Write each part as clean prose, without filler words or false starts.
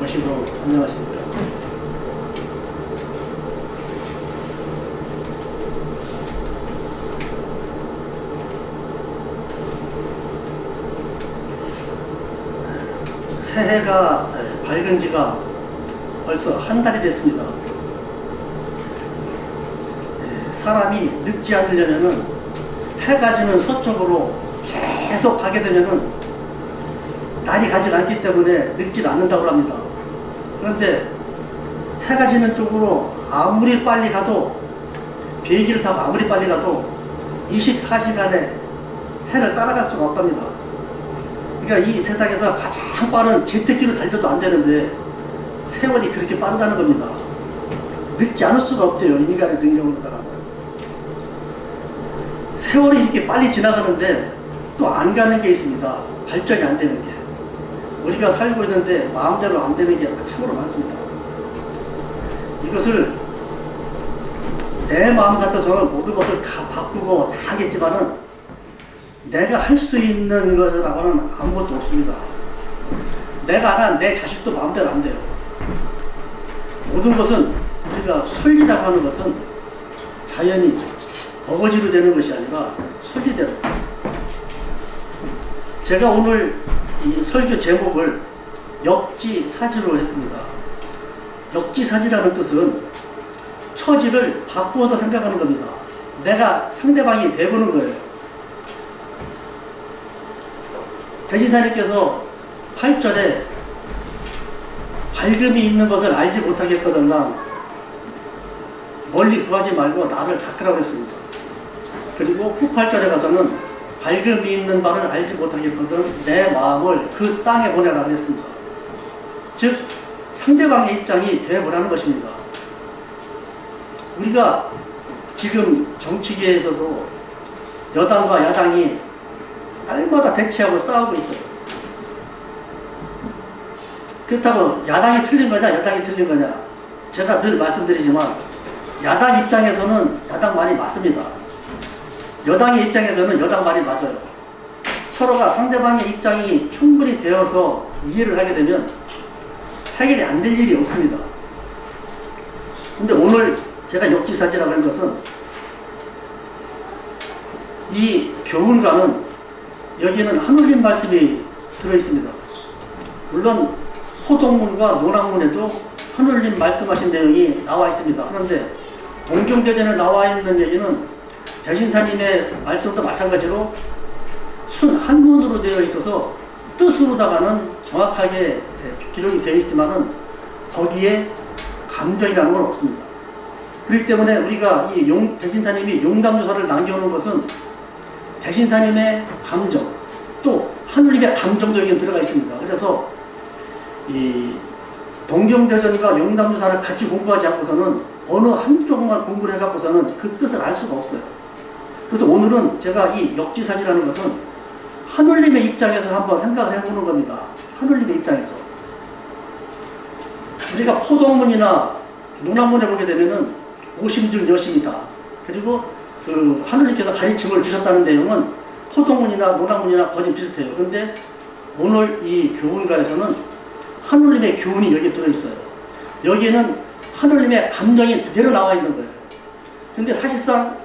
모시고 안녕하십니까. 새해가 밝은 지가 벌써 한 달이 됐습니다. 사람이 늙지 않으려면은 해가 지는 서쪽으로 계속 가게 되면은 날이 가지 않기 때문에 늙지 않는다고 합니다. 그런데 해가 지는 쪽으로 아무리 빨리 가도, 비행기를 타고 아무리 빨리 가도 24시간에 해를 따라갈 수가 없답니다. 그러니까 이 세상에서 가장 빠른 제트기로 달려도 안 되는데 세월이 그렇게 빠르다는 겁니다. 늙지 않을 수가 없대요, 인간의 능력으로 따라. 세월이 이렇게 빨리 지나가는데 또 안 가는 게 있습니다. 발전이 안 되는 게. 우리가 살고 있는데 마음대로 안 되는 게 참으로 많습니다. 이것을 내 마음 같아서는 모든 것을 다 바꾸고 다 하겠지만은 내가 할 수 있는 것이라고는 아무것도 없습니다. 내가 안 한 내 자식도 마음대로 안 돼요. 모든 것은 우리가 순리라고 하는 것은 자연이 어거지로 되는 것이 아니라 순리대로. 제가 오늘 이 설교 제목을 역지사지로 했습니다. 역지사지라는 뜻은 처지를 바꾸어서 생각하는 겁니다. 내가 상대방이 되보는 거예요. 대지사님께서 8절에 밝음이 있는 것을 알지 못하겠거든요. 멀리 구하지 말고 나를 닦으라고 했습니다. 그리고 후 8절에 가서는 밝음이 있는 바를 알지 못하겠거든 내 마음을 그 땅에 보내라고 했습니다. 즉 상대방의 입장이 되어보라는 것입니다. 우리가 지금 정치계에서도 여당과 야당이 날마다 대치하고 싸우고 있어요. 그렇다고 야당이 틀린 거냐 여당이 틀린 거냐, 제가 늘 말씀드리지만 야당 입장에서는 야당 말이 맞습니다. 여당의 입장에서는 여당 말이 맞아요. 서로가 상대방의 입장이 충분히 되어서 이해를 하게 되면 해결이 안 될 일이 없습니다. 근데 오늘 제가 역지사지라고 하는 것은 이 교훈과는 여기는 하늘님 말씀이 들어있습니다. 물론 포동문과 논학문에도 하늘님 말씀하신 내용이 나와 있습니다. 그런데 동경대전에 나와 있는 얘기는 대신사님의 말씀도 마찬가지로 순 한문으로 되어 있어서 뜻으로다가는 정확하게 기록이 되어 있지만은 거기에 감정이라는 건 없습니다. 그렇기 때문에 우리가 이 대신사님이 용담조사를 남겨놓은 것은 대신사님의 감정, 또 하늘님의 감정도 여기 들어가 있습니다. 그래서 이 동경대전과 용담조사를 같이 공부하지 않고서는 어느 한쪽만 공부를 해갖고서는 그 뜻을 알 수가 없어요. 그래서 오늘은 제가 이 역지사지라는 것은 하늘님의 입장에서 한번 생각을 해보는 겁니다. 하늘님의 입장에서. 우리가 포도문이나 논학문에 보게 되면은 오심중 여심이다. 그리고 그 하늘님께서 가르침을 주셨다는 내용은 포도문이나 논학문이나 거의 비슷해요. 그런데 오늘 이 교훈가에서는 하늘님의 교훈이 여기에 들어있어요. 여기에는 하늘님의 감정이 그대로 나와 있는 거예요. 근데 사실상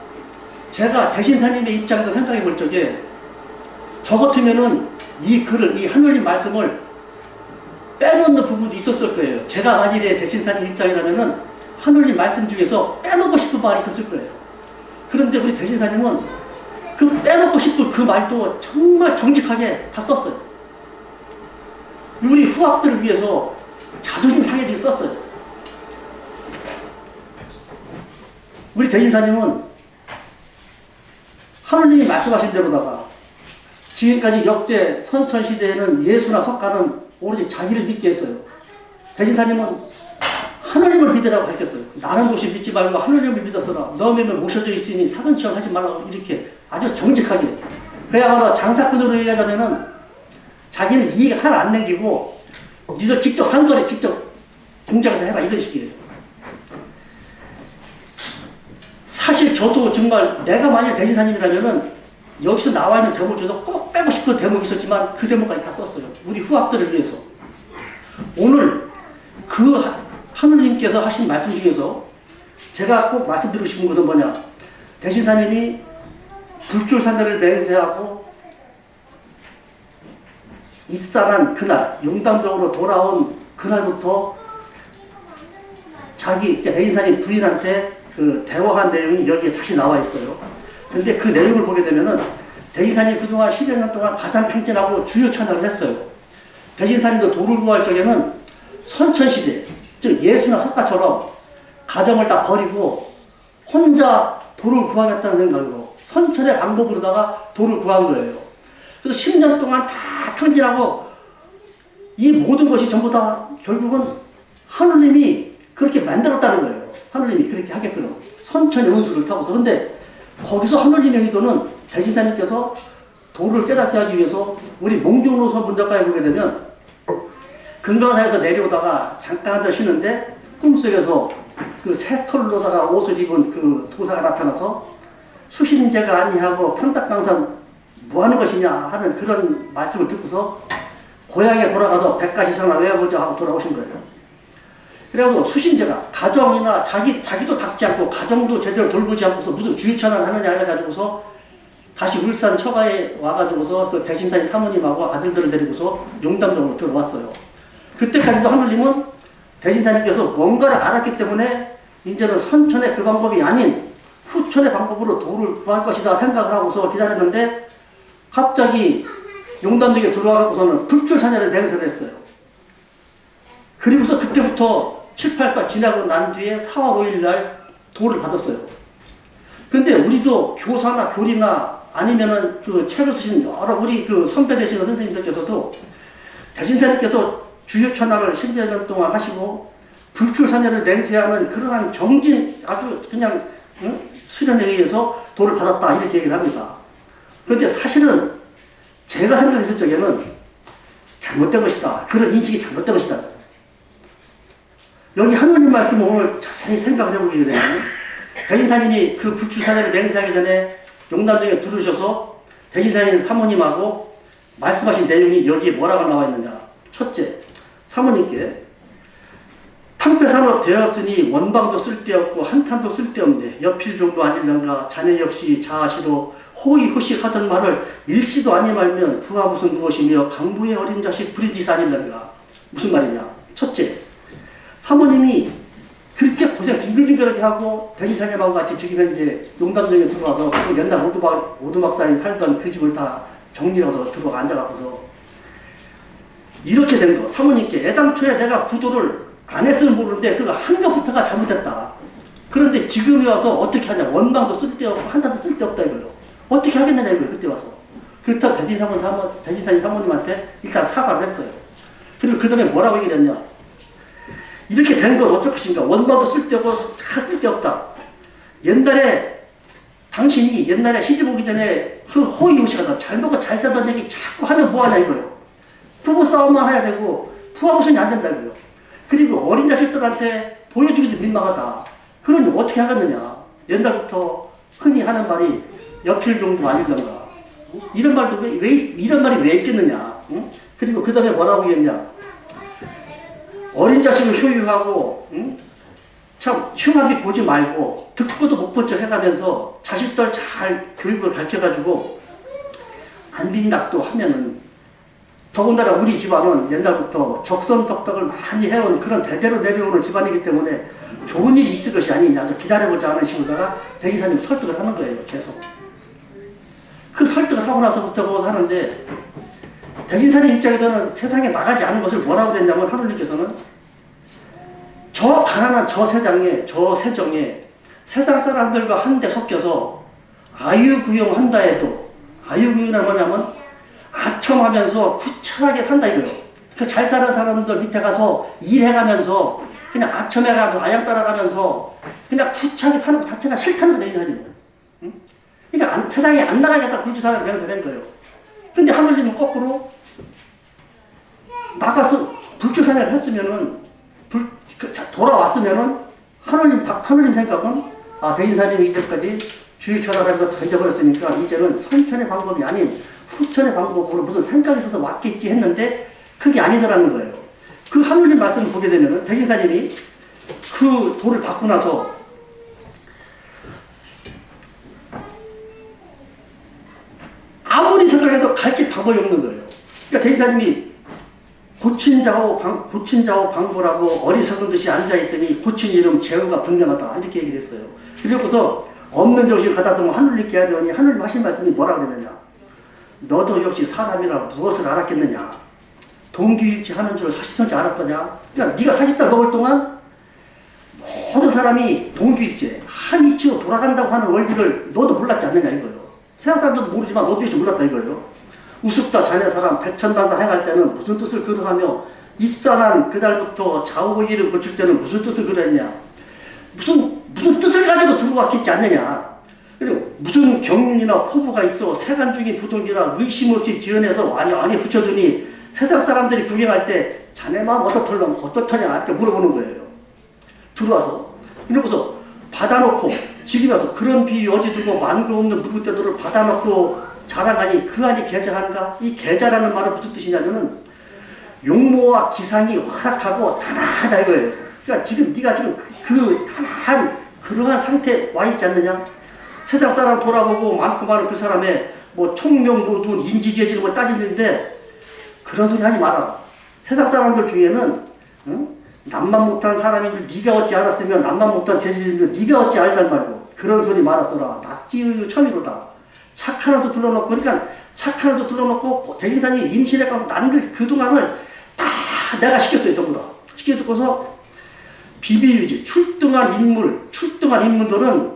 제가 대신사님의 입장에서 생각해 볼 적에 저 같으면은 이 글을, 이 하늘님 말씀을 빼놓는 부분도 있었을 거예요. 제가 만일에 대신사님 입장이라면은 하늘님 말씀 중에서 빼놓고 싶은 말이 있었을 거예요. 그런데 우리 대신사님은 그 빼놓고 싶은 그 말도 정말 정직하게 다 썼어요. 우리 후학들을 위해서 자존심 상해지게 썼어요. 우리 대신사님은 하느님이 말씀하신 대로다가 지금까지 역대 선천시대에는 예수나 석가는 오로지 자기를 믿게 했어요. 대신사님은 하느님을 믿으라고 가르쳤어요. 나는 도시 믿지 말고 하느님을 믿었으나 너 믿으면 모셔져 있으니 사근처럼 하지 말라고 이렇게 아주 정직하게. 그야말로 장사꾼으로 얘기하자면은 자기는 이익 하나 안 남기고 니들 직접 상거래 직접 공장에서 해라 이런 식이에요. 사실 저도 정말 내가 만약 대신사님이라면은 여기서 나와 있는 대목 중에서 꼭 빼고 싶은 대목이 있었지만 그 대목까지 다 썼어요. 우리 후학들을 위해서. 오늘 하느님께서 하신 말씀 중에서 제가 꼭 말씀드리고 싶은 것은 뭐냐? 대신사님이 불출산대를 맹세하고 입산한 그날, 용담적으로 돌아온 그날부터 자기 대신사님 부인한테 그 대화한 내용이 여기에 다시 나와 있어요. 근데 그 내용을 보게 되면은 대신사님 그동안 10여 년 동안 가산평진하고 주요 천학을 했어요. 대신사님도 도를 구할 적에는 선천시대, 즉 예수나 석가처럼 가정을 다 버리고 혼자 도를 구하겠다는 생각으로 선천의 방법으로다가 도를 구한 거예요. 그래서 10년 동안 다 평진하고 이 모든 것이 전부 다 결국은 하느님이 그렇게 만들었다는 거예요. 하느님이 그렇게 하게끔 선천의 운수를 타고서. 근데 거기서 하느님의 의도는 대신사님께서 도를 깨닫게 하기 위해서 우리 몽종로서 문답가에 보게 되면 금강산에서 내려오다가 잠깐 앉아 쉬는데 꿈속에서 그 새털로다가 옷을 입은 그 도사가 나타나서 수신제가 아니하고 평탁강산 뭐 하는 것이냐 하는 그런 말씀을 듣고서 고향에 돌아가서 100가지 외워보자 하고 돌아오신 거예요. 그래서 수신제가 가정이나 자기도 닦지 않고 가정도 제대로 돌보지 않고서 무슨 주유천을 하느냐 해가지고서 다시 울산 처가에 와가지고서 그 대신사님 사모님하고 아들들을 데리고서 용담동으로 들어왔어요. 그때까지도 하느님은 대신사님께서 뭔가를 알았기 때문에 이제는 선천의 그 방법이 아닌 후천의 방법으로 도를 구할 것이다 생각을 하고서 기다렸는데 갑자기 용담동에 들어와서는 불출산야를 맹세를 했어요. 그리고서 그때부터 7, 8사 지나고 난 뒤에 4월 5일 날 도를 받았어요. 근데 우리도 교사나 교리나 아니면은 그 책을 쓰신 여러 우리 그 선배 되시는 선생님들께서도 대신사님께서 주유천학을 10여 년 동안 하시고 불출산야를 맹세하는 그러한 정진 아주 그냥 수련에 의해서 도를 받았다 이렇게 얘기를 합니다. 그런데 사실은 제가 생각했을 적에는 잘못된 것이다. 그런 인식이 잘못된 것이다. 여기 하느님 말씀을 오늘 자세히 생각을 해보게 되면 대신사님이 그 불출산야를 맹세하기 전에 용담동에 들으셔서 대신사님 사모님하고 말씀하신 내용이 여기에 뭐라고 나와 있느냐. 첫째, 사모님께 탕폐산업 되었으니 원방도 쓸데없고 한탄도 쓸데없네. 여필 정도 아니려는가. 자네 역시 자아시로 호의호식 하던 말을 일시도 아니 말면 부하 무슨 무엇이며 강부의 어린 자식 부리지사 아니려는가. 무슨 말이냐. 첫째, 사모님이 그렇게 고생 징글징글하게 하고 대신사님하고 같이 지금 이제 용담동에 들어와서 그 옛날 오두막사에 살던 그 집을 다 정리해서 들어가 앉아가서 이렇게 된 거. 사모님께 애당초에 내가 구도를 안 했으면 모르는데 그거 한 것부터가 잘못됐다. 그런데 지금에 와서 어떻게 하냐. 원방도 쓸데없고 한탄도 쓸데없다 이거요. 어떻게 하겠느냐 이거요. 그때 와서. 그렇다고 대신사님 사모님한테 일단 사과를 했어요. 그리고 그 다음에 뭐라고 얘기를 했냐. 이렇게 된 건 어쩔 것인가. 원방도 쓸데없고 다 쓸데없다. 당신이 옛날에 시집 오기 전에 그 호의호식하다 잘 먹고 잘 사던 얘기 자꾸 하면 뭐하냐 이거요. 부부 싸움만 해야 되고 부하무선이 안 된다 이거요. 그리고 어린 자식들한테 보여주기도 민망하다. 그러니 어떻게 하겠느냐. 옛날부터 흔히 하는 말이 여필 정도 아니던가. 이런 말도 이런 말이 왜 있겠느냐. 그리고 그 다음에 뭐라고 했냐. 어린 자식을 효유하고 참 흉하게 보지 말고 듣고도 못 본 척 해가면서 자식들 잘 교육을 가르쳐가지고 안빈낙도 하면은 더군다나 우리 집안은 옛날부터 적선덕덕을 많이 해온 그런 대대로 내려오는 집안이기 때문에 좋은 일이 있을 것이 아니냐. 기다려보자 하는 식으로다가 대기사님 설득을 하는 거예요. 계속. 그 설득을 하고 나서부터 뭐 하는데 대신사님 입장에서는 세상에 나가지 않은 것을 뭐라고 그랬냐면 하느님께서는 저 가난한 저 세정에 세상 사람들과 한데 섞여서 아유구용한다 해도 아유구용은 뭐냐면 아첨하면서 구차하게 산다 이거예요. 그 잘 사는 사람들 밑에 가서 일해가면서 그냥 아첨해가면서 아양 따라가면서 그냥 구차하게 사는 것 자체가 싫다는 거예요. 응? 그러니까 세상에 안 나가겠다 불주사를 명세된 거예요. 근데 하느님은 거꾸로 나가서 불주사를 했으면은 돌아왔으면은 하느님 생각은 대신사님이 이제까지 주의철학하면서 다 잊어버렸으니까 이제는 선천의 방법이 아닌 후천의 방법으로 무슨 생각이 있어서 왔겠지 했는데 그게 아니더라는 거예요. 그 하늘님 말씀을 보게 되면 대진사님이 그 돌을 받고 나서 아무리 생각해도 갈칠 방법이 없는 거예요. 그러니까 대진사님이 고친 자오 방보라고 어리석은 듯이 앉아있으니 고친 이름 제후가 분명하다 이렇게 얘기를 했어요. 그리고서 없는 정신을 갖다 두면 하늘님께 하더니 하늘님 하신 말씀이 뭐라 그러느냐. 너도 역시 사람이라 무엇을 알았겠느냐. 동기일치 하는 줄 40년째 알았더냐. 그러니까 네가 40살 먹을 동안 모든 사람이 동기일체 한 이치로 돌아간다고 하는 원리를 너도 몰랐지 않느냐 이거예요. 세상 사람들도 모르지만 너도 역시 몰랐다 이거예요. 우습다 자네 사람 백천단사 행할 때는 무슨 뜻을 그러하며 입산한 그날부터 좌우의를 고칠 때는 무슨 뜻을 그랬냐. 무슨 뜻을 가지고 들어왔겠지 않느냐. 그리고 무슨 경륜이나 포부가 있어 세간 중인 부동기라 의심 없이 지어내서 완전히 붙여두니 세상 사람들이 구경할 때 자네 마음 어떻더냐 이렇게 물어보는 거예요. 들어와서 이러고서 받아놓고 지금 와서 그런 비유 어디 두고 만고 없는 묵을 때도를 받아놓고 자랑하니 그 안이 계자한가? 이 계자라는 말은 무슨 뜻이냐면은 용모와 기상이 허락하고 단아하다 이거예요. 그러니까 지금 네가 지금 그 단아한 그러한 상태에 와 있지 않느냐? 세상 사람 돌아보고 많고 많은 그 사람의 뭐 총명모둔 인지재질 뭐 따지는데 그런 소리 하지 마라. 세상 사람들 중에는 남만 못한 사람인 줄 네가 어찌 알았으면 남만 못한 재질인 줄 네가 어찌 알단 말고 그런 소리 말았어라. 낙지의 천이로다. 착한 수 둘러놓고 그러니까 착한 수 둘러놓고 대진산이 임신해 가서 난들 그동안을 다 내가 시켰어요. 전부 다. 시켜놓고서 비비유지 출등한 인물들은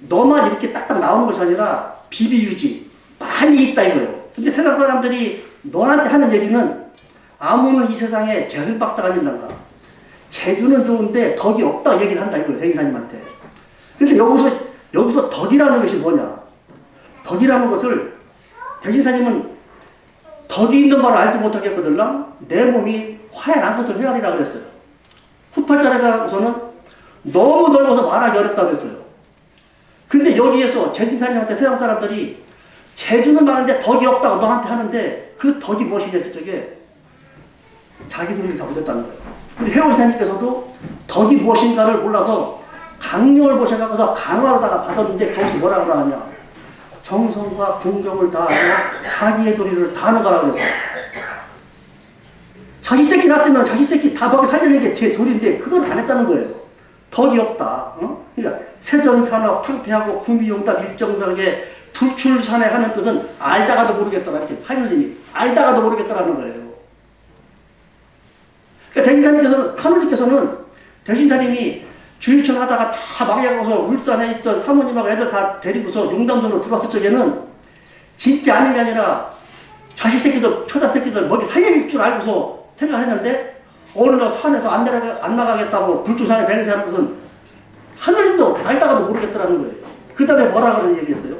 너만 이렇게 딱딱 나오는 것이 아니라 비비유지 많이 있다 이거예요. 근데 세상 사람들이 너한테 하는 얘기는 아무는 이 세상에 재승박다가 아닌단다. 재주는 좋은데 덕이 없다 얘기를 한다 이거예요. 대진사님한테. 근데 여기서 덕이라는 것이 뭐냐. 덕이라는 것을 대진사님은 덕이 있는 말을 알지 못하겠거든요. 내 몸이 화해난 것을 헤아리라 그랬어요. 후팔자에 가서는 너무 넓어서 말하기 어렵다고 했어요. 근데 여기에서 대진사님한테 세상 사람들이 재주는 많은데 덕이 없다고 너한테 하는데 그 덕이 무엇이냐 했을 적에 자기들이 잘못했다는 거예요. 우리 회원사님께서도 덕이 무엇인가를 몰라서 강령을 보셔가면서 강화로다가 받았는데 거기서 뭐라 그러냐. 정성과 궁경을 다하여 자기의 도리를 다 넣어가라 그랬어요. 자식 새끼 낳았으면 자식 새끼 다 먹여 살리는 게 제 도리인데 그건 안 했다는 거예요. 덕이 없다. 그러니까 세전산업 탕폐하고 구미용답 일정상에 불출산에 하는 뜻은 알다가도 모르겠더라. 이렇게 하늘님이 알다가도 모르겠더라는 거예요. 그러니까 하늘님께서는 대신사님이 주일천 하다가 다 망해가서 울산에 있던 사모님하고 애들 다 데리고서 용담동으로 들어왔을 적에는 진짜 아닌 게 아니라 자식 새끼들, 초자 새끼들 먹이 살릴 줄 알고서 생각했는데 어느 날 산에서 안 나가겠다고 불주산에 맹세하는 것은 하늘님도 알다가도 모르겠더라는 거예요. 그 다음에 뭐라 그런 얘기했어요?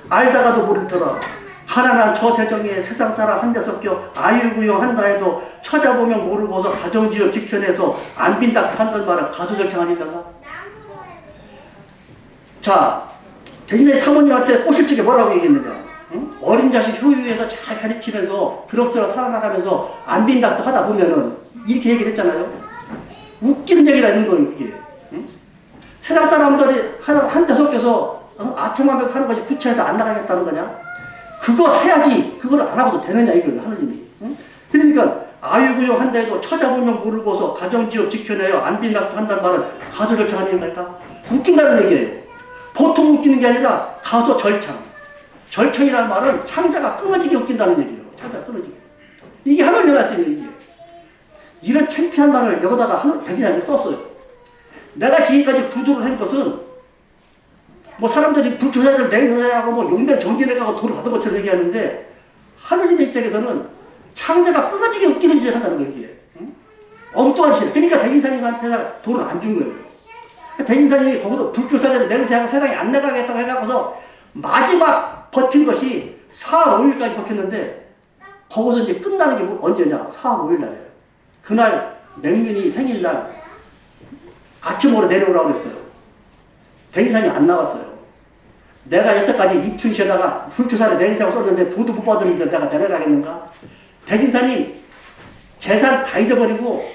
알다가도 모르더라. 가난한 저세정에 세상 사람 한데 섞여 아유구용한다 해도 찾아보면 모르고서 가정지업 지켜내서 안 빈다 한단 말은 가소절창 아닌가? 자, 대신에 사모님한테 꼬실 적에 뭐라고 얘기했느냐? 응? 어린 자식 효유에서 잘 가르치면서 그럭저럭 살아나가면서 안 빈다도 하다 보면은 이렇게 얘기를 했잖아요. 웃기는 얘기가 있는 거예요, 그게. 응? 세상 사람들이 한데 섞여서 아첨하면서 사는 것이 구체에서 안 나가겠다는 거냐? 그거 해야지 그걸 안 하고도 되느냐 이거예요 하느님이. 응? 그러니까 아유구용 한다 해도 찾아보면 모르고서 가정지업 지켜내요 안 빈다도 한다는 말은 가소절창 아닌가? 웃긴다는 얘기예요. 보통 웃기는 게 아니라 가소절창. 절창이라는 말은 창자가 끊어지게 웃긴다는 얘기예요. 창자가 끊어지게. 이게 하느님 말씀이에요. 이게. 이런 창피한 말을 여기다가 대진하게 썼어요. 내가 지금까지 구두를 한 것은 뭐 사람들이 불조사들 맹세하고 뭐 용변 정기내가고 돈을 받은 것처럼 얘기하는데 하느님의 입장에서는 창자가 끊어지게 웃기는 짓을 한다는 거예요. 이게. 응? 엉뚱한 짓. 그러니까 대진사님한테 돈을 안 준 거예요. 대진사님이 거기서 불조사들 맹세하고 세상에 안 나가겠다고 해갖고서 마지막 버틴 것이 4월 5일까지 버텼는데 거기서 이제 끝나는 게 언제냐? 4월 5일 날이에요. 그날 맹윤이 생일날 아침으로 내려오라고 했어요. 대진사님이 안 나왔어요. 내가 여태까지 입춘시에다가 불주산에 맹세하고 썼는데 도도 못 받았는데 내가 내려가겠는가? 대진사님 재산 다 잊어버리고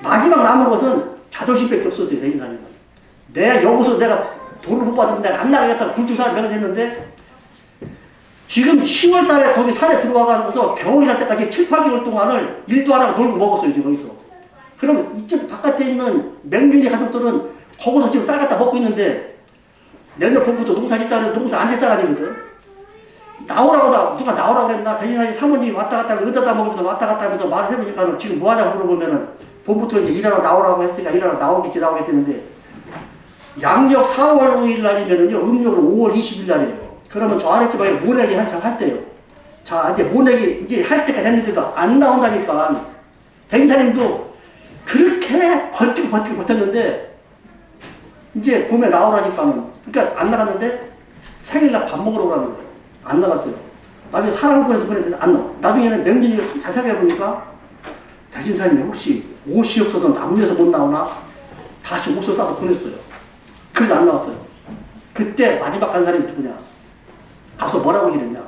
마지막 남은 것은 자존심밖에 없었어요. 대기사님은. 여기서 내가 돈을 못 받으면 내가 안 나가겠다고 불주사를 명세했는데 지금 10월 달에 거기 산에 들어와가지고서 겨울이 날 때까지 7, 8개월 동안을 일도 안 하고 놀고 먹었어요. 지금 거기서. 그럼 이쪽 바깥에 있는 맹균이 가족들은 거기서 지금 쌀 갖다 먹고 있는데 내년 봄부터 농사 짓다는 농사 안 질 사람이거든. 누가 나오라고 그랬나? 대신사님 사모님이 왔다 갔다 하면서 의자다 먹으면서 왔다 갔다 하면서 말을 해보니까 지금 뭐 하냐고 물어보면은 봄부터 이제 일하러 나오라고 했으니까 일하러 나오겠지라고 했는데 양력 4월 5일 날이면은요, 음력으로 5월 20일 날이에요. 그러면 저 아랫집에 모내기 한참 할 때요. 자, 이제 모내기 이제 할 때가 됐는데도 안 나온다니까. 대기사님도 그렇게 버티고 버텼는데 이제 봄에 나오라니까는 그러니까 안 나갔는데 생일날 밥 먹으러 가는 거예요. 안 나갔어요. 나중에 사랑을 보내서 보냈는데 안 나와. 나중에는 명진이가 잘 생각해보니까 대진사님이 혹시 옷이 없어서 남녀에서 못 나오나? 다시 옷을 싸서 보냈어요. 그래도 안 나왔어요. 그때 마지막 간 사람이 누구냐? 가서 뭐라고 얘기했냐?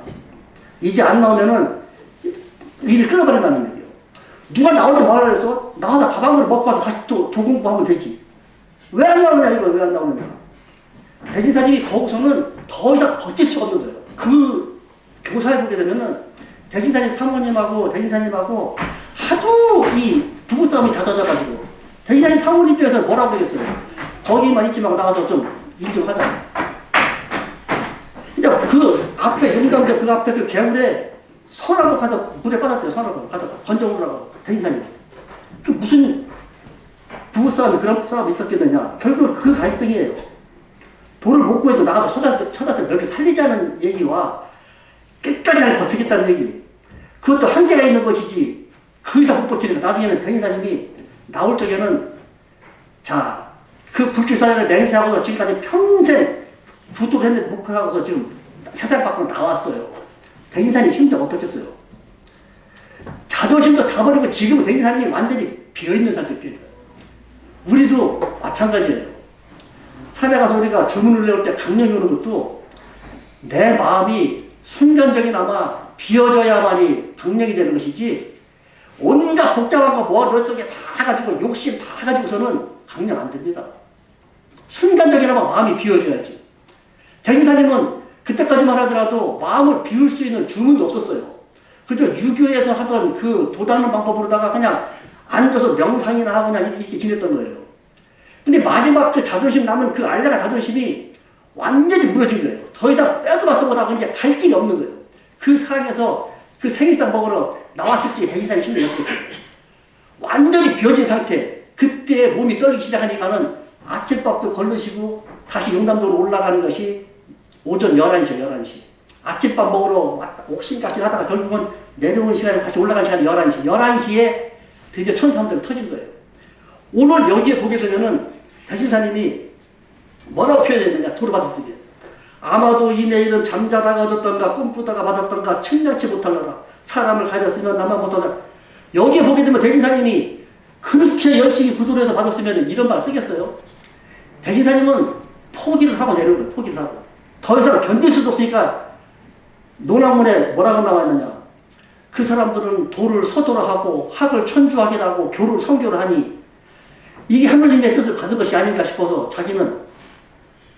이제 안 나오면은 일을 끊어버린다는 얘기예요. 누가 나오지 말라 그랬어? 나가다 밥 한 그릇 먹고 와서 다시 또 도공부하면 되지. 왜 안 나오느냐 이거 왜 안 나오느냐? 대진사님이 거기서는 더 이상 버틸 수가 없는 거예요. 그 교사에 보게 되면은 대진사님 사모님하고 대진사님하고 하도 이 부부싸움이 잦아져가지고 대진사님 사모님 쪽에서 뭐라고 그러겠어요? 거기만 있지 말고 나가서 좀 일 좀 하자. 근데 그 앞에 용담대 그 앞에 그 개울에 서라고 가서 물에 빠졌대요. 서라고 가서 건져오라고 대진사님. 그 무슨 부부싸움이 그런 싸움이 있었겠느냐. 결국 그 갈등이에요. 돈을 못 구해도 나가서 쳐다서 몇 개 살리자는 얘기와 끝까지 잘 버티겠다는 얘기. 그것도 한계가 있는 것이지 그 이상 못 버티니까 나중에는 대리사님이 나올 적에는 자, 그 불출사연을 맹세하고서 지금까지 평생 부도를 했는데 목하고서 지금 세상 밖으로 나왔어요. 대리사님 심정 어떻겠어요? 자존심도 다 버리고 지금은 대리사님이 완전히 비어있는 상태입니다. 우리도 마찬가지예요. 산에 가서 우리가 주문을 내올 때 강령이 오는 것도 내 마음이 순간적이나마 비어져야만이 강령이 되는 것이지 온갖 복잡한 거 뭐 너 속에 다 가지고 욕심 다 가지고서는 강령 안 됩니다. 순간적이나마 마음이 비어져야지. 대기사님은 그때까지만 하더라도 마음을 비울 수 있는 주문도 없었어요. 그저 유교에서 하던 그 도닦는 방법으로다가 그냥 앉아서 명상이나 하고 그냥 이렇게 지냈던 거예요. 근데 마지막 그 자존심 남은 그 알량한 자존심이 완전히 무너진 거예요. 더 이상 빼도 박도 못하고 이제 갈 길이 없는 거예요. 그 상에서 그 생일상 먹으러 나왔을 때 대지사의 심리가 어떻겠어요? 완전히 비어진 상태. 그때 몸이 떨리기 시작하니까는 아침밥도 걸르시고 다시 용담도로 올라가는 것이 오전 11시요, 11시. 아침밥 먹으러 옥신각신 하다가 결국은 내려오는 시간에 다시 올라가는 시간이 11시. 11시에 드디어 천사함대로 터진 거예요. 오늘 여기에 보게 되면은 대신사님이 뭐라고 표현했느냐, 도를 받았을 때. 아마도 이 내일은 잠자다가 얻었던가 꿈꾸다가 받았던가 청량치 못하려나 사람을 가졌으면 나만 못하다. 여기에 보게 되면 대신사님이 그렇게 열심히 구두를 해서 받았으면 이런 말 쓰겠어요? 대신사님은 포기를 하고 내려온 거예요. 포기를 하고. 더 이상 견딜 수도 없으니까 논학문에 뭐라고 나와 있느냐. 그 사람들은 도를 서도라 하고 학을 천주하게 하고 교를 성교를 하니 이게 하느님의 뜻을 받은 것이 아닌가 싶어서 자기는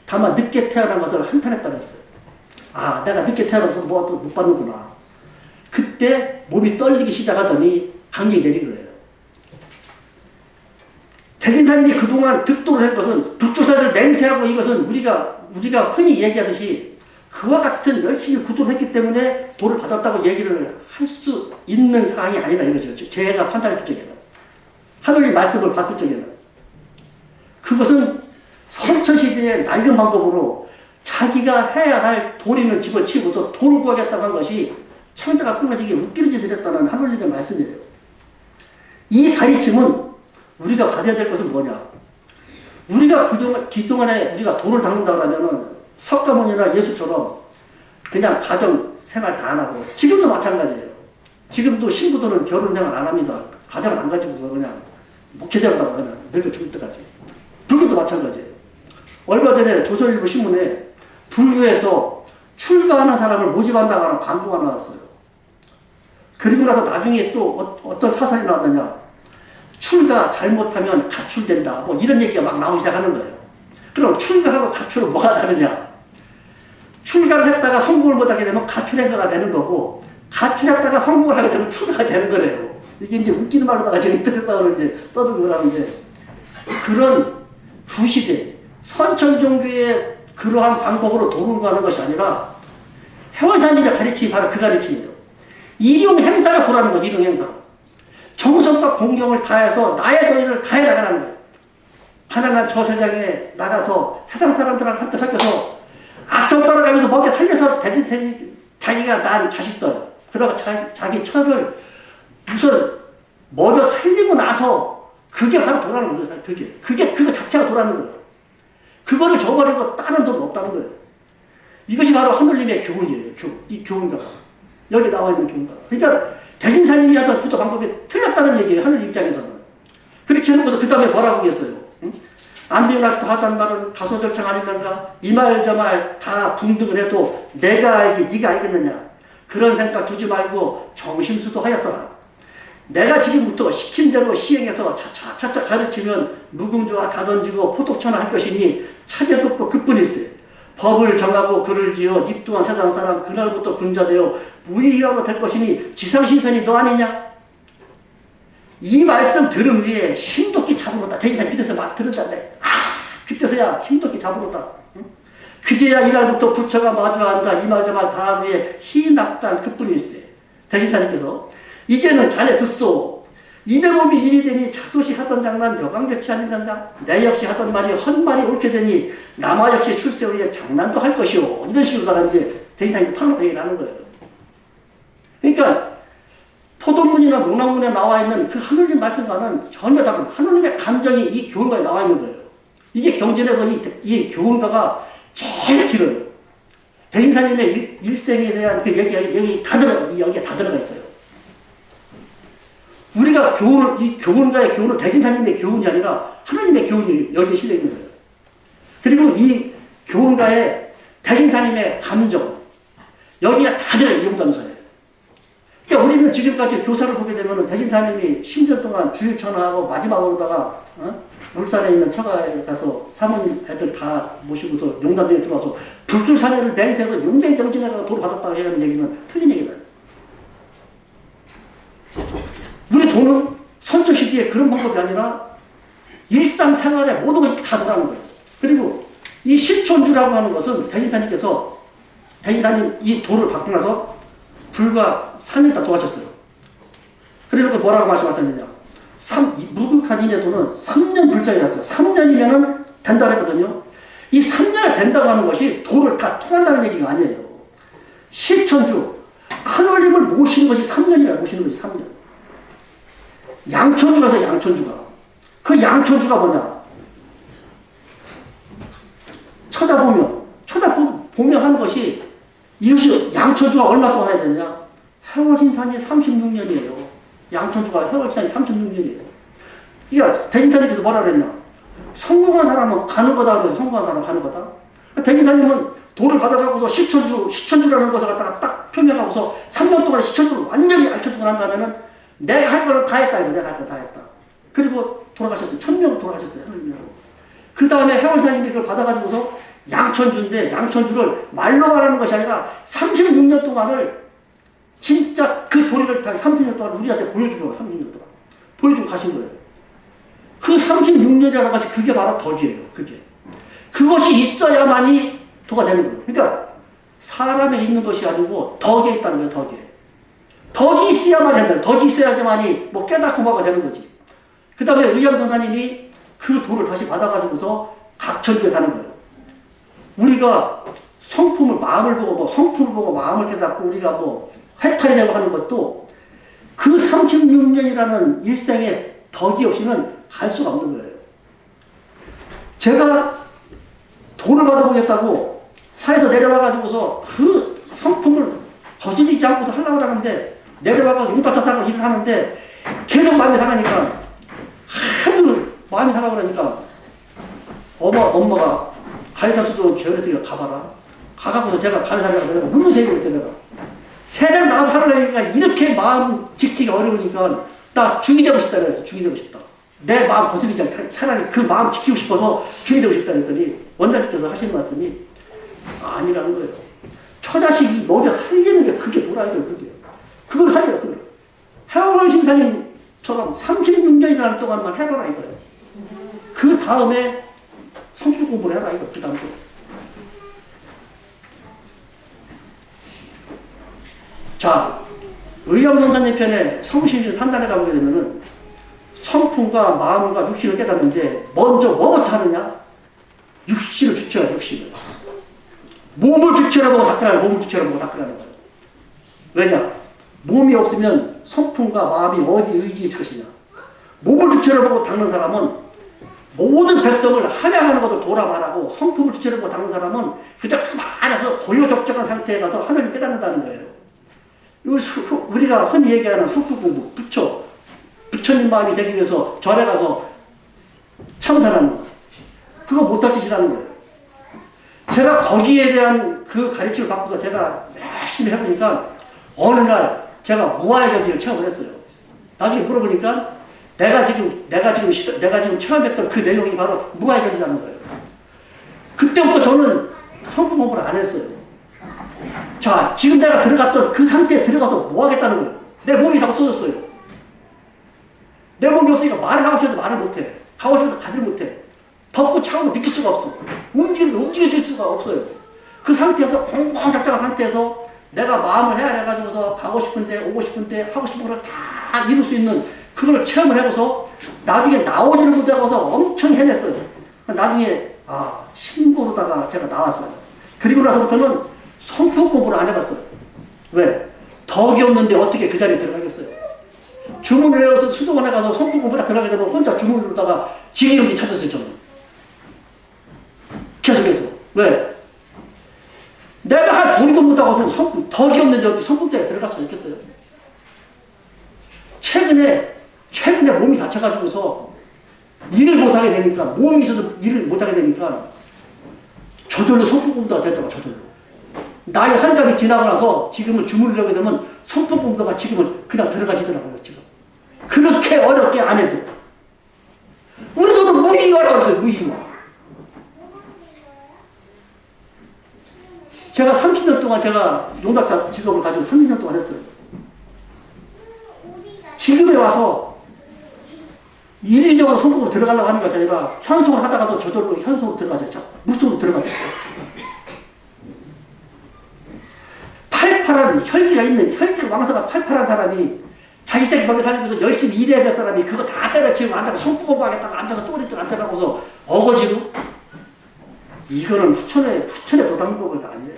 다만 늦게 태어난 것을 한탄했다고 했어요. 아, 내가 늦게 태어나서 뭐 못 받는구나. 그때 몸이 떨리기 시작하더니 강력이 내린 거예요. 대진사님이 그동안 득도를 한 것은 북조사를 맹세하고 이것은 우리가 흔히 얘기하듯이 그와 같은 열심히 구도를 했기 때문에 도를 받았다고 얘기를 할 수 있는 사항이 아니라 이거죠. 제가 판단했을 적에는. 하늘의 말씀을 봤을 적에는. 그것은 선천시대의 낡은 방법으로 자기가 해야 할 도리는 집어치우고서 도를 구하겠다고 한 것이 창자가 끊어지게 웃기는 짓을 했다는 하늘님의 말씀이에요. 이 가르침은 우리가 받아야 될 것은 뭐냐? 우리가 그동안에 우리가 도를 닦는다고 하면은 석가모니나 예수처럼 그냥 가정 생활 다 안 하고, 지금도 마찬가지예요. 지금도 신부들은 결혼 생활 안 합니다. 가정을 안 가지고서 그냥 목회자로다가 그냥 늙어 죽을 때까지. 불교도 마찬가지예요. 얼마 전에 조선일보 신문에 불교에서 출가하는 사람을 모집한다고 하는 광고가 나왔어요. 그리고 나서 나중에 또 어떤 사설이 나왔느냐. 출가 잘못하면 가출된다. 뭐 이런 얘기가 막 나오기 시작하는 거예요. 그럼 출가하고 가출은 뭐가 다르냐. 출가를 했다가 성공을 못하게 되면 가출행가가 되는 거고, 가출했다가 성공을 하게 되면 출가가 되는 거래요. 이게 이제 웃기는 말로다가 지금 떠들다가 이제 떠들고 그러면 이제 그런 구시대 선천종교의 그러한 방법으로 도를 가는 것이 아니라 해월사님의 가르침이 바로 그 가르침이에요. 일용 행사가 도라는 거죠. 일용 행사. 정성과 공경을 다해서 나의 도리를 다해 나가는 거예요. 가난한 저세상에 나가서 세상 사람들하고 한테 섞여서 악정 떨어가면서 먹여 살려서 대릴 테니 자기가 난 자식들 그러고 자기 처를 우선 먹여 살리고 나서 그게 바로 도라는 거죠. 그거 자체가 도라는 거예요. 그거를 저버리고 다른 돈 없다는 거예요. 이것이 바로 하늘님의 교훈이에요. 이 교훈가가 여기 나와 있는 교훈가. 그러니까 대신사님이 하던 구도 방법이 틀렸다는 얘기예요. 하늘 입장에서는. 그렇게 해놓고서 그 다음에 뭐라고 했어요? 안비운학도 하단 말은 가소절창 아니란가? 이 말 저 말 다 분득을 해도 내가 알지 네가 알겠느냐? 그런 생각 두지 말고 정심수도 하였어라. 내가 지금부터 시킨 대로 시행해서 차차 가르치면 무궁주와 가던지고 포독천하 할 것이니 차제독도 그뿐일세. 법을 정하고 글을 지어 입두한 세상 사람 그날부터 군자되어 무의하고 될 것이니 지상신선이 너 아니냐? 이 말씀 들은 후에 심독히 잡으렀다. 대지사님 그때서 막 들었다네. 그때서야 심독히 잡으렀다. 응? 그제야 이날부터 부처가 마주 앉아 이 말 저 말 다 위에 희납단 그뿐일세. 대지사님께서 이제는 자네 듣소. 이내 몸이 일이 되니 자소시 하던 장난 여강대치 아닌가? 내 역시 하던 말이 헛말이 옳게 되니 남아 역시 출세 후에 장난도 할 것이오. 이런 식으로다가 이제 대지사님이 털어놓고 얘기를 하는 거예요. 그러니까 포도문이나 농락문에 나와 있는 그 하느님 말씀과는 전혀 다른 하느님의 감정이 이 교훈가에 나와 있는 거예요. 이게 경전에서 이 교훈가가 제일 길어요. 대인사님의 일생에 대한 그 얘기가 여기에 다 들어가 있어요. 우리가 이 교훈가의 교훈은 대진사님의 교훈이 아니라 하나님의 교훈이 여기에 실려 있는 거예요. 그리고 이 교훈가의 대진사님의 감정, 여기가 다 들어요. 용담서에. 그러니까 우리는 지금까지 교사를 보게 되면 대진사님이 10년 동안 주일천하하고 마지막으로다가 울산에 있는 처가에 가서 사모님 애들 다 모시고서 용담동에 들어와서 불출사내를 맹세해서 용맹정진해서 돈 받았다고 하는 얘기는 틀린 얘기다. 우리 돈은 선조시기에 그런 방법이 아니라 일상생활에 모든 것이 다 들어가는 거예요. 그리고 이 실천주라고 하는 것은 대진사님께서 대진사님 이 돌을 받고 나서 불과 3일 다 도와줬어요. 그래서 뭐라고 말씀하셨느냐. 무극한 인의 돈은 3년 불장이라서 3년이면은 된다고 했거든요. 이 3년에 된다고 하는 것이 도를 다 통한다는 얘기가 아니에요. 실천주, 하늘님을 모시는 것이 3년이라 모시는 것이 3년. 양천주라서 양천주가. 그 양천주가 뭐냐. 쳐다보면 하는 것이 이것이 양천주가 얼마 동안 해야 되느냐? 해월신산이 36년이에요. 양천주가 해월신산이 36년이에요. 그러니까 대진사님께서 뭐라 그랬냐? 성공한 사람은 가는 거다 그래서 성공한 사람은 가는 거다. 대진사님은 돈을 받아가고서 시천주라는 것을 갖다가 딱 표명하고서 3년 동안 시천주를 완전히 알려주고 난다면은 내가 할 거는 다 했다. 내가 할 거 다 했다. 그리고 돌아가셨어요. 1000명 돌아가셨어요. 그 다음에 해월신사님이 그걸 받아가지고서 양천주인데 양천주를 말로 말하는 것이 아니라 36년 동안을 진짜 그 도리를 36년 동안 우리한테 보여주고 36년 동안 보여주고 가신 거예요. 그 36년이라는 것이 그게 바로 덕이에요. 그것이 있어야만이 도가 되는 거예요. 그러니까 사람에 있는 것이 아니고 덕에 있다는 거예요. 덕이 있어야만 된다. 덕이 있어야지만이 뭐 깨닫고 뭐가 되는 거지. 그 다음에 의양선사님이 그 도를 다시 받아가지고서 각천주에 사는 거예요. 우리가 마음을 보고 성품을 보고 마음을 깨닫고 우리가 뭐 해탈이 되고 하는 것도 그 36년이라는 일생의 덕이 없이는 갈 수가 없는 거예요. 제가 돈을 받아보겠다고 산에서 내려와가지고서 그 성품을 거슬리지 않고도 하려고 하는데 내려와가지고 용달타 싸고 일을 하는데 계속 마음이 상하니까 하도 마음이 상하고 그러니까 엄마가 가리사수도 게으르니까 가봐라. 가갖고서 제가 가리사라고 내가 물로 새기고 있어요. 내가 세상 나가서 살아내니까 이렇게 마음 지키기 어려우니까 나 중이 되고 싶다 그랬어. 중이 되고 싶다. 내 마음 거스르지 않게 차라리 그 마음 지키고 싶어서 중이 되고 싶다 그랬더니 원장님께서 하시는 말씀이 아니라는 거예요. 처자식이 먹여 살리는 게 그게 뭐라 이거예요. 그게. 그걸 살려라. 그걸. 해왕원 심사님처럼 36년이라는 동안만 해봐라 이거예요. 그 다음에 성격 공부를 해라 이거. 그 다음에 자, 의암선사님 편에 성신을 판단해 가보게 되면은 성품과 마음과 육신을 깨닫는데 먼저 뭐부터 하느냐? 육신을 주체라, 육신을. 몸을 주체로 보고 닦으라는 몸을 주체로 보고 닦으라는 거예요. 왜냐? 몸이 없으면 성품과 마음이 어디 의지에 있을 것이냐? 몸을 주체로 보고 닦는 사람은 모든 백성을 한양하는 것을 돌아말하고 성품을 주체로 보고 닦는 사람은 그저 가만해서 고요적정한 상태에 가서 하나님을 깨닫는다는 거예요. 우리가 흔히 얘기하는 성품 공부, 부처님 마음이 되기 위해서 절에 가서 참선하는 거. 그거 못할 짓이라는 거예요. 제가 거기에 대한 그 가르침을 받고서 제가 열심히 해보니까 어느 날 제가 무아의 경지를 체험을 했어요. 나중에 물어보니까 내가 지금 체험했던 그 내용이 바로 무아의 경지라는 거예요. 그때부터 저는 성품 공부를 안 했어요. 자, 지금 내가 들어갔던 그 상태에 들어가서 뭐 하겠다는 거예요. 내 몸이 다 없어졌어요. 내 몸이 없으니까 말을 하고 싶어도 말을 못해. 가고 싶어도 가질 못해. 덥고 차고 느낄 수가 없어. 움직여질 수가 없어요. 그 상태에서 공공작작한 상태에서 내가 마음을 헤아려가지고서 가고 싶은데 오고 싶은데 하고 싶은 걸 다 이룰 수 있는 그걸 체험을 해고서 나중에 나오지를 못하고서 엄청 헤맸어요. 나중에 신고로다가 제가 나왔어요. 그리고 나서부터는 성품 공부를 안 해봤어요. 왜? 덕이 없는데 어떻게 그 자리에 들어가겠어요? 주문을 해서 수도원에 가서 성품 공부를 들어가게 되면 혼자 주문으로다가 지기름이 찾았어요. 저는 계속해서. 왜? 내가 할 돈도 못하고 덕이 없는데 어떻게 성품자에 들어갈 수 있겠어요? 최근에 몸이 다쳐가지고서 일을 못하게 되니까, 몸이 있어도 일을 못하게 되니까 저절로 성품 공부가 되더라고요. 저절로. 나이 한갑이 지나고 나서 지금은 주문을 하게 되면 성품 공부가 지금은 그냥 들어가지더라고요. 지금. 그렇게 어렵게 안 해도. 우리 돈은 무의화라고 했어요. 무의화. 제가 30년 동안 제가 용납자 직업을 가지고 30년 동안 했어요. 지금에 와서 인위적으로 성공으로 들어가려고 하는 것이 아니라 현속을 하다가도 저절로 현속으로 들어가죠. 무속으로 들어가죠. 팔팔한 혈기가 왕성한 팔팔한 사람이 자기 새끼 먹여 살리면서 열심히 일해야 될 사람이 그거 다 때려치우고 앉아서 성품 공부하겠다고 앉아서 쪼리쪼리 앉아가고서 어거지로 이거는 후천의 도당법은 아니에요.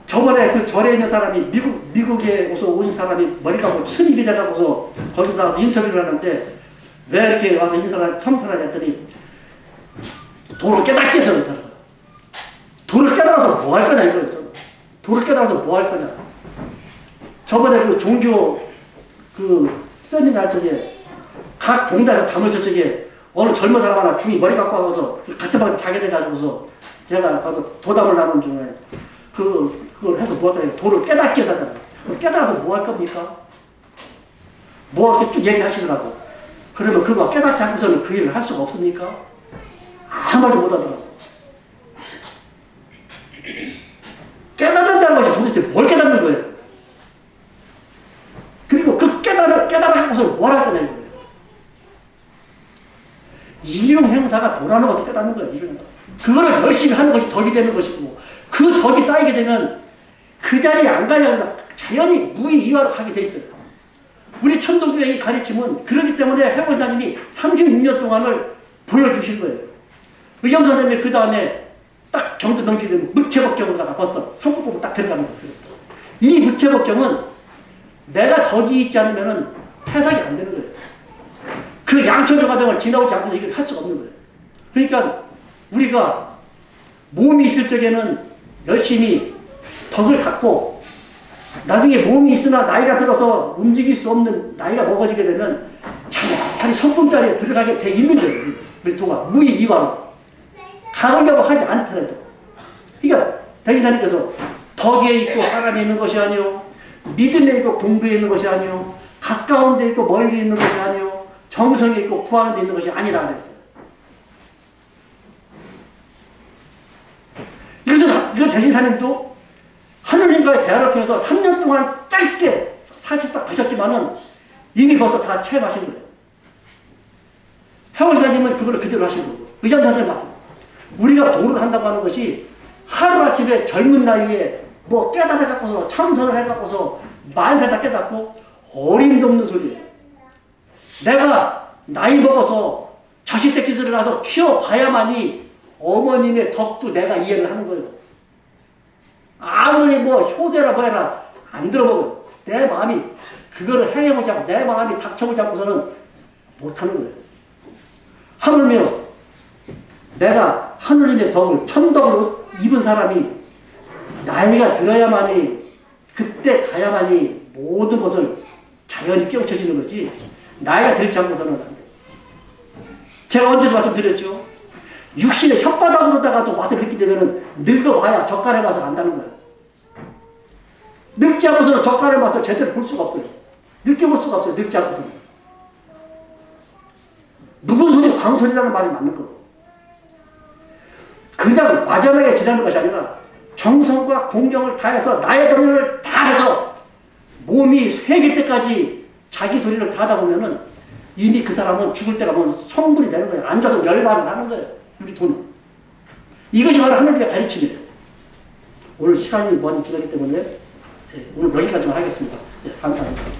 저번에 그 절에 있는 사람이 미국에서 온 사람이 머리가 뭐 스님이 돼가고서 거기서 나와서 인터뷰를 하는데 왜 이렇게 와서 인사를 참선하냐 했더니 도를 깨닫기 위해서 그렇다. 도를 깨달아서 뭐 할 거냐 이거죠. 도를 깨달아서 뭐 할 거냐. 저번에 그 종교 그 세미나 저게 각 종단에서 담을 저쪽에 어느 젊은 사람 하나 중이 머리 갖고 와서 같은 방에 자게 돼가지고서 제가 가서 도담을 나눈 중에 그걸 해서 뭐 할까요? 도를 깨닫게 해달라고. 깨달아서 뭐 할 겁니까? 뭐 이렇게 쭉 얘기하시더라고. 그러면 그거 깨닫지 않고서는 그 일을 할 수가 없습니까? 아무 말도 못 하더라고. 깨달는다는 것이 도대체 뭘 깨닫는 거예요? 그리고 그 깨달아갖고서 뭘 할 거냐 이거예요. 이용 행사가 도라는 것도 깨닫는 거예요. 이런 거. 그거를 열심히 하는 것이 덕이 되는 것이고 그 덕이 쌓이게 되면 그 자리에 안 가려고 자연히 무의이화로 가게 돼 있어요. 우리 천도교의 가르침은 그렇기 때문에 해골사님이 36년 동안을 보여주신 거예요. 의경사님이 그 다음에 딱 경도 넘기면 무채법경으로 벌써 성법으로 딱 들어가는 거예요. 이 무채법경은 내가 덕이 있지 않으면 해석이 안 되는 거예요. 그 양천조 과정을 지나오지 않고서 이걸 할 수가 없는 거예요. 그러니까 우리가 몸이 있을 적에는 열심히 덕을 갖고 나중에 몸이 있으나 나이가 들어서 움직일 수 없는 나이가 먹어지게 되면 차라리 성품자리에 들어가게 돼 있는 거예요. 우리 도가 무의이화로 가려고 하지 않더라도. 그러니까 대기사님께서 덕에 있고 사람이 있는 것이 아니요 믿음에 있고 공부에 있는 것이 아니요 가까운 데 있고 멀리 있는 것이 아니요 정성에 있고 구하는 데 있는 것이 아니라 그랬어요. 이거 대신 사님도 하느님과의 대화를 통해서 3년 동안 짧게 사실상 하셨지만은 이미 벌써 다 체험하신 거예요. 해월사님은 그걸 그대로 하신 거고 의장선생님 같은 우리가 도를 한다고 하는 것이 하루아침에 젊은 나이에 뭐 깨달아갖고서 참선을 해갖고서 만세 다 깨닫고 어림도 없는 소리예요. 내가 나이 먹어서 자식 새끼들을 낳아서 키워봐야만이 어머님의 덕도 내가 이해를 하는 거예요. 아무리 뭐 효대라 뭐해라 안 들어보고 내 마음이 그거를 해보자고 내 마음이 닥쳐보자고서는 못하는 거예요. 하물며 내가 하늘님의 덕을 천덕을 입은 사람이 나이가 들어야만이 그때 가야만이 모든 것을 자연히 깨우쳐지는 거지 나이가 들지 않고서는 안 돼. 제가 언제도 말씀드렸죠. 육신의 혓바닥으로다가도 와서 느끼게 되면 늙어봐야 젓갈의 맛을 안다는 거예요. 늙지 않고서는 젓갈의 맛을 제대로 볼 수가 없어요. 느껴볼 수가 없어요. 늙지 않고서는. 묵은 소리 광소리라는 말이 맞는 거고. 그냥 막연하게 지나는 것이 아니라 정성과 공경을 다해서 나의 도리를 다해서 몸이 쇠길 때까지 자기 도리를 다하다 보면은 이미 그 사람은 죽을 때가 보면 성불이 되는 거예요. 앉아서 열반을 하는 거예요. 우리 돈은. 이것이 바로 하늘의 가르침이에요. 오늘 시간이 많이 지났기 때문에 오늘 여기까지만 하겠습니다. 감사합니다.